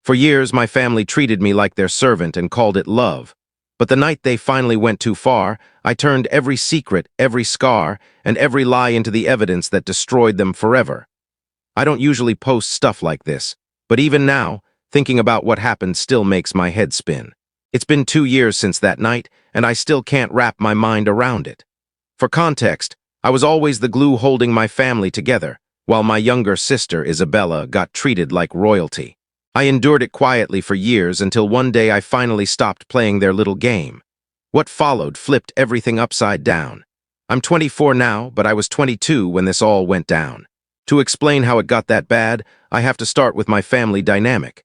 For years, my family treated me like their servant and called it love. But the night they finally went too far, I turned every secret, every scar, and every lie into the evidence that destroyed them forever. I don't usually post stuff like this, but even now, thinking about what happened still makes my head spin. It's been 2 years since that night, and I still can't wrap my mind around it. For context, I was always the glue holding my family together, while my younger sister, Isabella, got treated like royalty. I endured it quietly for years until one day I finally stopped playing their little game. What followed flipped everything upside down. I'm 24 now, but I was 22 when this all went down. To explain how it got that bad, I have to start with my family dynamic.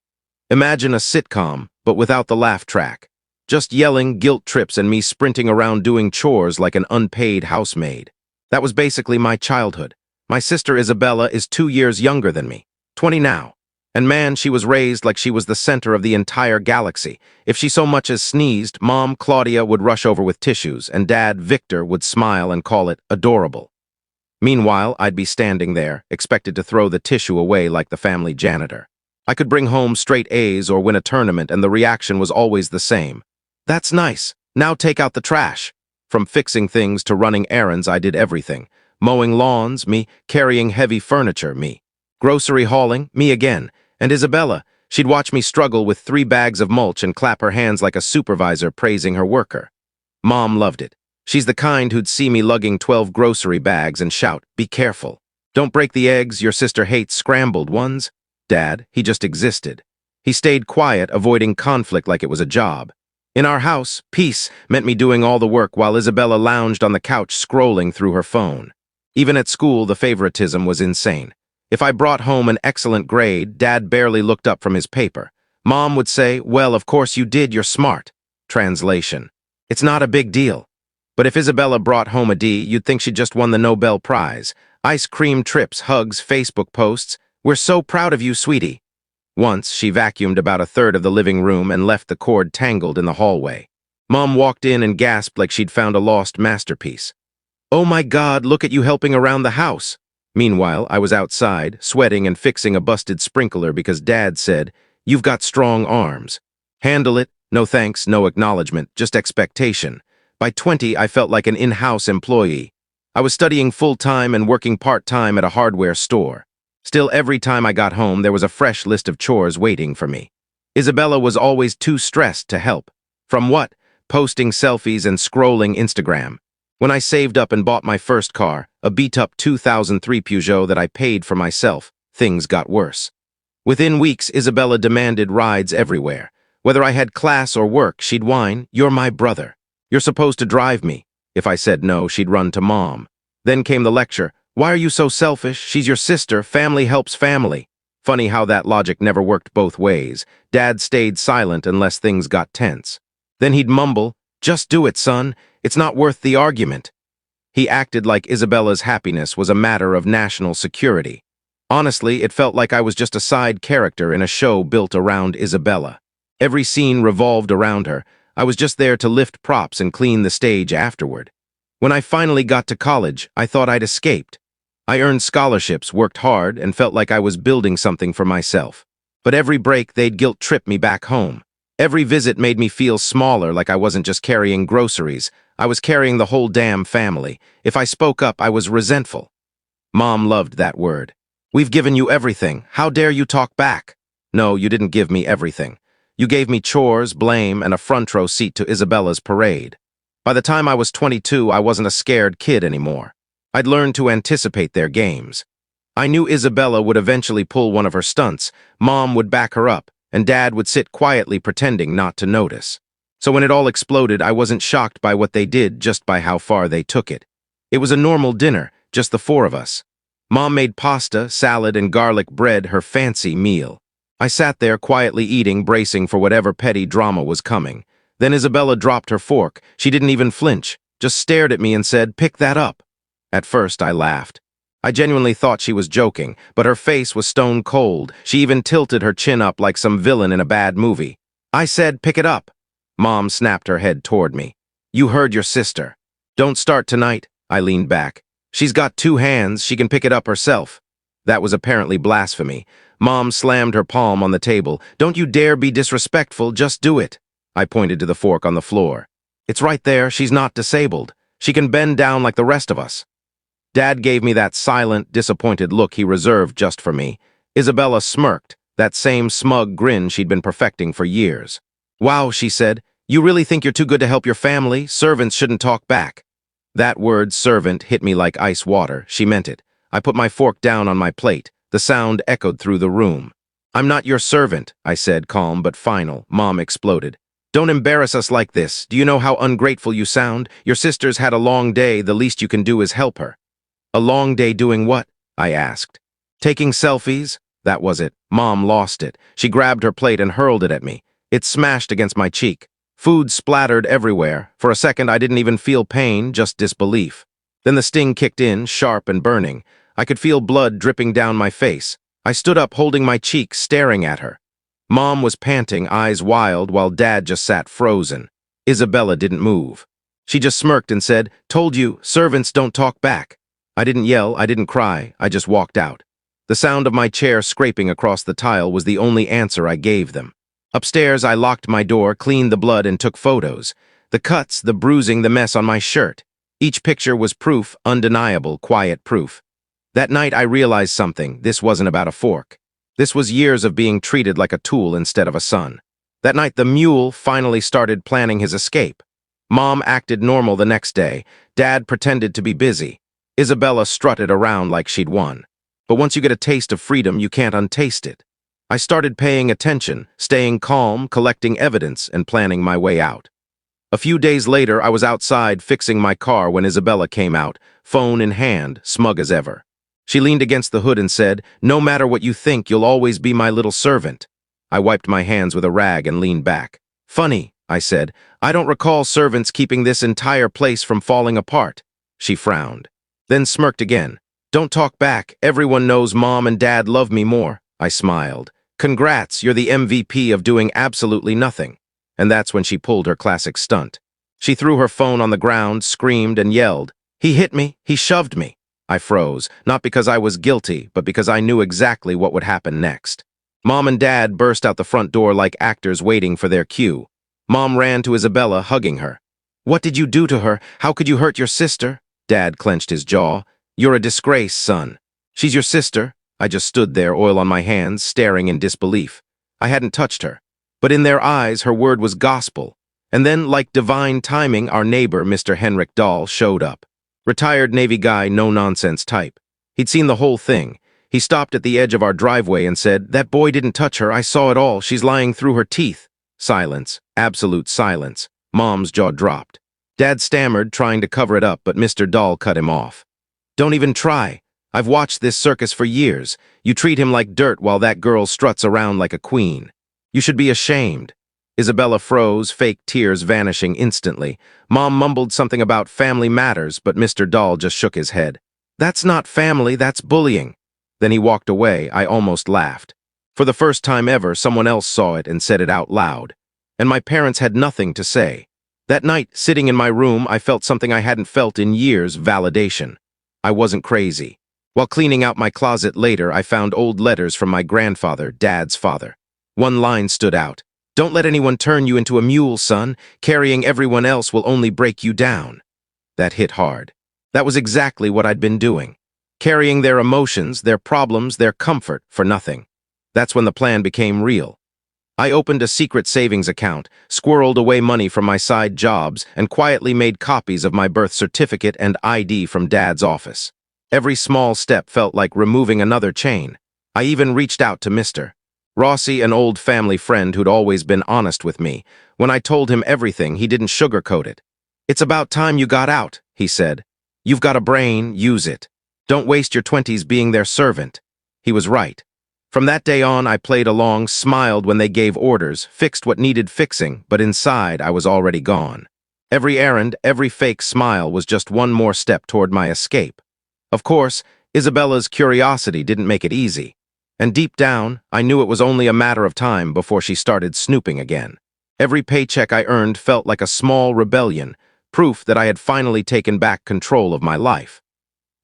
Imagine a sitcom, but without the laugh track. Just yelling, guilt trips, and me sprinting around doing chores like an unpaid housemaid. That was basically my childhood. My sister Isabella is 2 years younger than me, 20 now. And man, she was raised like she was the center of the entire galaxy. If she so much as sneezed, Mom, Claudia, would rush over with tissues, and Dad, Victor, would smile and call it adorable. Meanwhile, I'd be standing there, expected to throw the tissue away like the family janitor. I could bring home straight A's or win a tournament, and the reaction was always the same. That's nice. Now take out the trash. From fixing things to running errands, I did everything. Mowing lawns, me. Carrying heavy furniture, me. Grocery hauling, me again. And Isabella, she'd watch me struggle with 3 bags of mulch and clap her hands like a supervisor praising her worker. Mom loved it. She's the kind who'd see me lugging 12 grocery bags and shout, "Be careful. Don't break the eggs, your sister hates scrambled ones." Dad, he just existed. He stayed quiet, avoiding conflict like it was a job. In our house, peace meant me doing all the work while Isabella lounged on the couch scrolling through her phone. Even at school, the favoritism was insane. If I brought home an excellent grade, Dad barely looked up from his paper. Mom would say, "Well, of course you did, you're smart." Translation: it's not a big deal. But if Isabella brought home a D, you'd think she just won the Nobel Prize. Ice cream trips, hugs, Facebook posts. "We're so proud of you, sweetie." Once, she vacuumed about a third of the living room and left the cord tangled in the hallway. Mom walked in and gasped like she'd found a lost masterpiece. "Oh my God, look at you helping around the house." Meanwhile, I was outside, sweating and fixing a busted sprinkler because Dad said, "You've got strong arms. Handle it, no thanks, no acknowledgement, just expectation." By 20, I felt like an in-house employee. I was studying full-time and working part-time at a hardware store. Still, every time I got home, there was a fresh list of chores waiting for me. Isabella was always too stressed to help. From what? Posting selfies and scrolling Instagram. When I saved up and bought my first car, a beat-up 2003 Peugeot that I paid for myself, things got worse. Within weeks, Isabella demanded rides everywhere. Whether I had class or work, she'd whine, "You're my brother. You're supposed to drive me." If I said no, she'd run to Mom. Then came the lecture, "Why are you so selfish? She's your sister. Family helps family." Funny how that logic never worked both ways. Dad stayed silent unless things got tense. Then he'd mumble, "Just do it, son. It's not worth the argument." He acted like Isabella's happiness was a matter of national security. Honestly, it felt like I was just a side character in a show built around Isabella. Every scene revolved around her. I was just there to lift props and clean the stage afterward. When I finally got to college, I thought I'd escaped. I earned scholarships, worked hard, and felt like I was building something for myself. But every break, they'd guilt-trip me back home. Every visit made me feel smaller, like I wasn't just carrying groceries. I was carrying the whole damn family. If I spoke up, I was resentful. Mom loved that word. "We've given you everything. How dare you talk back?" No, you didn't give me everything. You gave me chores, blame, and a front row seat to Isabella's parade. By the time I was 22, I wasn't a scared kid anymore. I'd learned to anticipate their games. I knew Isabella would eventually pull one of her stunts. Mom would back her up, and Dad would sit quietly pretending not to notice. So when it all exploded, I wasn't shocked by what they did, just by how far they took it. It was a normal dinner, just the 4 of us. Mom made pasta, salad, and garlic bread her fancy meal. I sat there quietly eating, bracing for whatever petty drama was coming. Then Isabella dropped her fork. She didn't even flinch, just stared at me and said, "Pick that up." At first, I laughed. I genuinely thought she was joking, but her face was stone cold. She even tilted her chin up like some villain in a bad movie. I said, "Pick it up." Mom snapped her head toward me. "You heard your sister." "Don't start tonight." I leaned back. "She's got 2 hands. She can pick it up herself." That was apparently blasphemy. Mom slammed her palm on the table. "Don't you dare be disrespectful, just do it." I pointed to the fork on the floor. "It's right there, she's not disabled. She can bend down like the rest of us." Dad gave me that silent, disappointed look he reserved just for me. Isabella smirked, that same smug grin she'd been perfecting for years. "Wow," she said, "you really think you're too good to help your family? Servants shouldn't talk back." That word, servant, hit me like ice water. She meant it. I put my fork down on my plate. The sound echoed through the room. "I'm not your servant," I said, calm but final. Mom exploded. "Don't embarrass us like this. Do you know how ungrateful you sound? Your sister's had a long day. The least you can do is help her." "A long day doing what?" I asked. "Taking selfies?" That was it. Mom lost it. She grabbed her plate and hurled it at me. It smashed against my cheek. Food splattered everywhere. For a second, I didn't even feel pain, just disbelief. Then the sting kicked in, sharp and burning. I could feel blood dripping down my face. I stood up, holding my cheek, staring at her. Mom was panting, eyes wild, while Dad just sat frozen. Isabella didn't move. She just smirked and said, "Told you, servants don't talk back." I didn't yell, I didn't cry, I just walked out. The sound of my chair scraping across the tile was the only answer I gave them. Upstairs, I locked my door, cleaned the blood, and took photos. The cuts, the bruising, the mess on my shirt. Each picture was proof, undeniable, quiet proof. That night, I realized something. This wasn't about a fork. This was years of being treated like a tool instead of a son. That night, the mule finally started planning his escape. Mom acted normal the next day. Dad pretended to be busy. Isabella strutted around like she'd won. But once you get a taste of freedom, you can't untaste it. I started paying attention, staying calm, collecting evidence, and planning my way out. A few days later, I was outside fixing my car when Isabella came out, phone in hand, smug as ever. She leaned against the hood and said, "No matter what you think, you'll always be my little servant." I wiped my hands with a rag and leaned back. "Funny," I said. "I don't recall servants keeping this entire place from falling apart." She frowned, then smirked again. "Don't talk back. Everyone knows Mom and Dad love me more." I smiled. "Congrats, you're the MVP of doing absolutely nothing." And that's when she pulled her classic stunt. She threw her phone on the ground, screamed, and yelled, "He hit me! He shoved me!" I froze, not because I was guilty, but because I knew exactly what would happen next. Mom and Dad burst out the front door like actors waiting for their cue. Mom ran to Isabella, hugging her. "What did you do to her? How could you hurt your sister?" Dad clenched his jaw. "You're a disgrace, son." "She's your sister." I just stood there, oil on my hands, staring in disbelief. I hadn't touched her. But in their eyes, her word was gospel. And then, like divine timing, our neighbor, Mr. Henrik Dahl, showed up. Retired Navy guy, no-nonsense type. He'd seen the whole thing. He stopped at the edge of our driveway and said, "That boy didn't touch her. I saw it all. She's lying through her teeth." Silence. Absolute silence. Mom's jaw dropped. Dad stammered, trying to cover it up, but Mr. Dahl cut him off. "Don't even try. I've watched this circus for years. You treat him like dirt while that girl struts around like a queen. You should be ashamed." Isabella froze, fake tears vanishing instantly. Mom mumbled something about family matters, but Mr. Dahl just shook his head. "That's not family, that's bullying." Then he walked away. I almost laughed. For the first time ever, someone else saw it and said it out loud. And my parents had nothing to say. That night, sitting in my room, I felt something I hadn't felt in years: validation. I wasn't crazy. While cleaning out my closet later, I found old letters from my grandfather, Dad's father. One line stood out. "Don't let anyone turn you into a mule, son. Carrying everyone else will only break you down." That hit hard. That was exactly what I'd been doing. Carrying their emotions, their problems, their comfort for nothing. That's when the plan became real. I opened a secret savings account, squirreled away money from my side jobs, and quietly made copies of my birth certificate and ID from Dad's office. Every small step felt like removing another chain. I even reached out to Mr. Rossi, an old family friend who'd always been honest with me. When I told him everything, he didn't sugarcoat it. "It's about time you got out," he said. "You've got a brain, use it. Don't waste your 20s being their servant." He was right. From that day on, I played along, smiled when they gave orders, fixed what needed fixing, but inside I was already gone. Every errand, every fake smile was just one more step toward my escape. Of course, Isabella's curiosity didn't make it easy. And deep down, I knew it was only a matter of time before she started snooping again. Every paycheck I earned felt like a small rebellion, proof that I had finally taken back control of my life.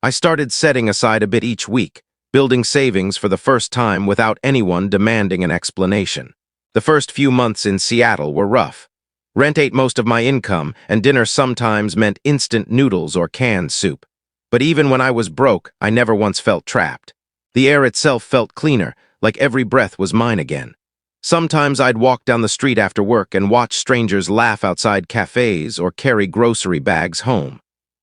I started setting aside a bit each week, building savings for the first time without anyone demanding an explanation. The first few months in Seattle were rough. Rent ate most of my income, and dinner sometimes meant instant noodles or canned soup. But even when I was broke, I never once felt trapped. The air itself felt cleaner, like every breath was mine again. Sometimes I'd walk down the street after work and watch strangers laugh outside cafes or carry grocery bags home.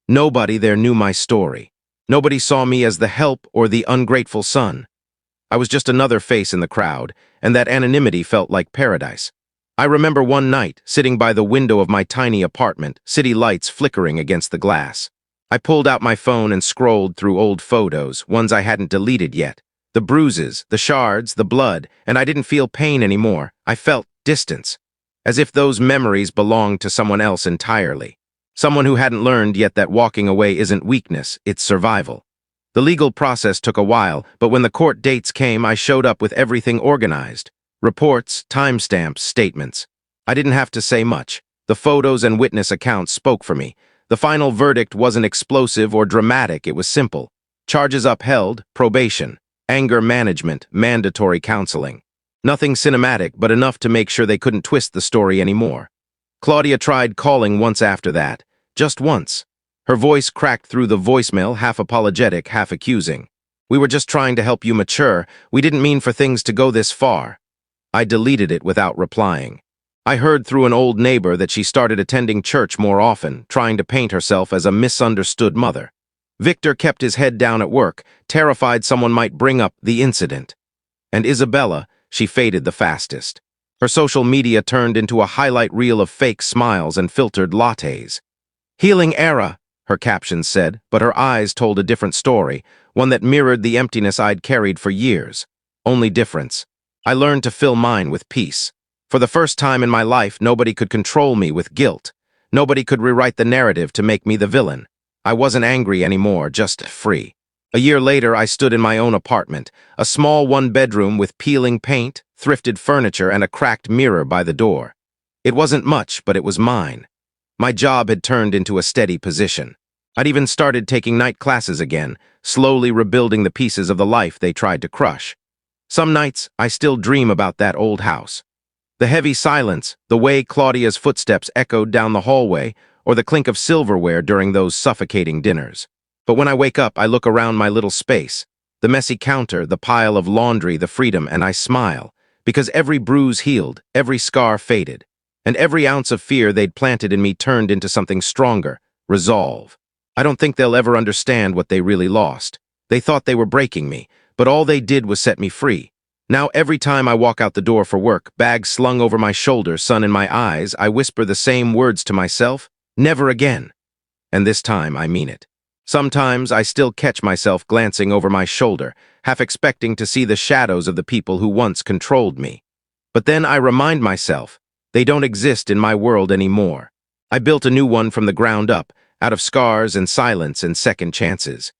Nobody there knew my story. Nobody saw me as the help or the ungrateful son. I was just another face in the crowd, and that anonymity felt like paradise. I remember one night, sitting by the window of my tiny apartment, city lights flickering against the glass. I pulled out my phone and scrolled through old photos, ones I hadn't deleted yet. The bruises, the shards, the blood, and I didn't feel pain anymore. I felt distance, as if those memories belonged to someone else entirely. Someone who hadn't learned yet that walking away isn't weakness, it's survival. The legal process took a while, but when the court dates came, I showed up with everything organized. Reports, timestamps, statements. I didn't have to say much. The photos and witness accounts spoke for me. The final verdict wasn't explosive or dramatic, it was simple. Charges upheld, probation. Anger management, mandatory counseling. Nothing cinematic, but enough to make sure they couldn't twist the story anymore. Claudia tried calling once after that, just once. Her voice cracked through the voicemail, half apologetic, half accusing. "We were just trying to help you mature. We didn't mean for things to go this far." I deleted it without replying. I heard through an old neighbor that she started attending church more often, trying to paint herself as a misunderstood mother. Victor kept his head down at work, terrified someone might bring up the incident. And Isabella, she faded the fastest. Her social media turned into a highlight reel of fake smiles and filtered lattes. "Healing era," her captions said, but her eyes told a different story, one that mirrored the emptiness I'd carried for years. Only difference. I learned to fill mine with peace. For the first time in my life, nobody could control me with guilt. Nobody could rewrite the narrative to make me the villain. I wasn't angry anymore, just free. A year later, I stood in my own apartment, a small one-bedroom with peeling paint, thrifted furniture, and a cracked mirror by the door. It wasn't much, but it was mine. My job had turned into a steady position. I'd even started taking night classes again, slowly rebuilding the pieces of the life they tried to crush. Some nights, I still dream about that old house. The heavy silence, the way Claudia's footsteps echoed down the hallway, or the clink of silverware during those suffocating dinners. But when I wake up, I look around my little space, the messy counter, the pile of laundry, the freedom, and I smile, because every bruise healed, every scar faded, and every ounce of fear they'd planted in me turned into something stronger, resolve. I don't think they'll ever understand what they really lost. They thought they were breaking me, but all they did was set me free. Now every time I walk out the door for work, bag slung over my shoulder, sun in my eyes, I whisper the same words to myself: never again. And this time I mean it. Sometimes I still catch myself glancing over my shoulder, half expecting to see the shadows of the people who once controlled me. But then I remind myself, they don't exist in my world anymore. I built a new one from the ground up, out of scars and silence and second chances.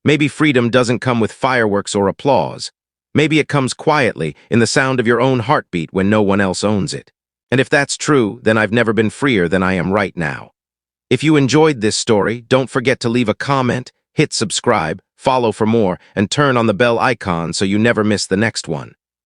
Maybe freedom doesn't come with fireworks or applause. Maybe it comes quietly, in the sound of your own heartbeat when no one else owns it. And if that's true, then I've never been freer than I am right now. If you enjoyed this story, don't forget to leave a comment, hit subscribe, follow for more, and turn on the bell icon so you never miss the next one.